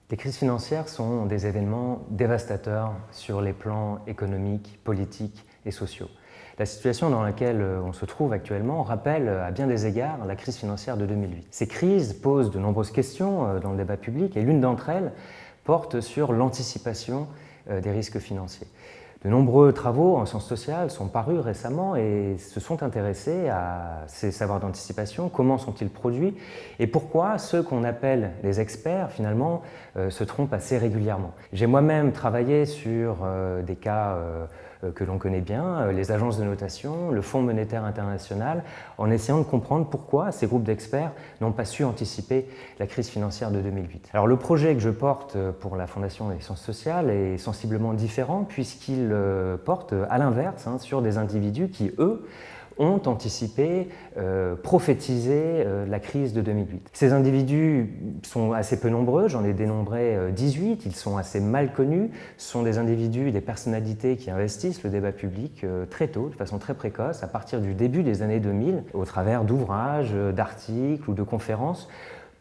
Les crises financières sont des événements dévastateurs sur les plans économiques, politiques et sociaux. La situation dans laquelle on se trouve actuellement rappelle à bien des égards la crise financière de 2008. Ces crises posent de nombreuses questions dans le débat public et l'une d'entre elles porte sur l'anticipation des risques financiers. De nombreux travaux en sciences sociales sont parus récemment et se sont intéressés à ces savoirs d'anticipation, comment sont-ils produits et pourquoi ceux qu'on appelle les experts finalement se trompent assez régulièrement. J'ai moi-même travaillé sur des cas que l'on connaît bien, les agences de notation, le Fonds monétaire international, en essayant de comprendre pourquoi ces groupes d'experts n'ont pas su anticiper la crise financière de 2008. Alors le projet que je porte pour la Fondation des sciences sociales est sensiblement différent puisqu'il porte à l'inverse sur des individus qui, eux, ont anticipé, prophétisé la crise de 2008. Ces individus sont assez peu nombreux, j'en ai dénombré 18, ils sont assez mal connus, ce sont des individus, des personnalités qui investissent le débat public très tôt, de façon très précoce, à partir du début des années 2000, au travers d'ouvrages, d'articles ou de conférences,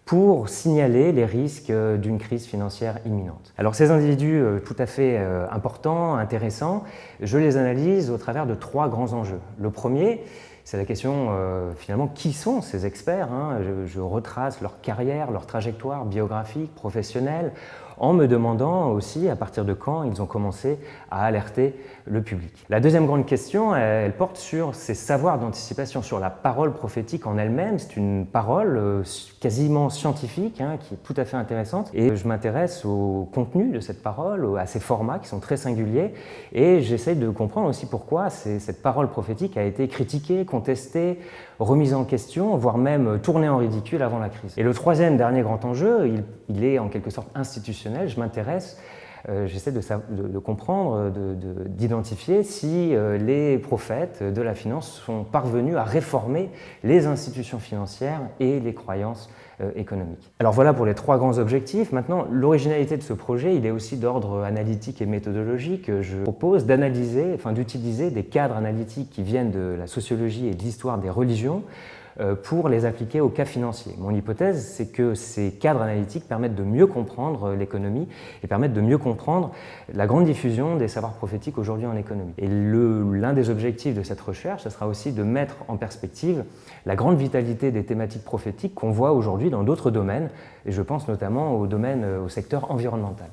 pour signaler les risques d'une crise financière imminente. Alors ces individus tout à fait importants, intéressants, je les analyse au travers de trois grands enjeux. Le premier, c'est la question finalement qui sont ces experts, je retrace leur carrière, leur trajectoire biographique, professionnelle, en me demandant aussi à partir de quand ils ont commencé à alerter le public. La deuxième grande question, elle porte sur ces savoirs d'anticipation, sur la parole prophétique en elle-même. C'est une parole quasiment scientifique qui est tout à fait intéressante et je m'intéresse au contenu de cette parole, à ses formats qui sont très singuliers et j'essaie de comprendre aussi pourquoi cette parole prophétique a été critiquée, contestée, remise en question, voire même tournée en ridicule avant la crise. Et le troisième dernier grand enjeu, il est en quelque sorte institutionnel. Je m'intéresse, j'essaie de comprendre, d'identifier si les prophètes de la finance sont parvenus à réformer les institutions financières et les croyances économiques. Alors voilà pour les trois grands objectifs. Maintenant, l'originalité de ce projet, il est aussi d'ordre analytique et méthodologique. Je propose d'analyser, d'utiliser des cadres analytiques qui viennent de la sociologie et de l'histoire des religions pour les appliquer aux cas financiers. Mon hypothèse, c'est que ces cadres analytiques permettent de mieux comprendre l'économie et permettent de mieux comprendre la grande diffusion des savoirs prophétiques aujourd'hui en économie. Et l'un des objectifs de cette recherche, ce sera aussi de mettre en perspective la grande vitalité des thématiques prophétiques qu'on voit aujourd'hui dans d'autres domaines, et je pense notamment au secteur environnemental.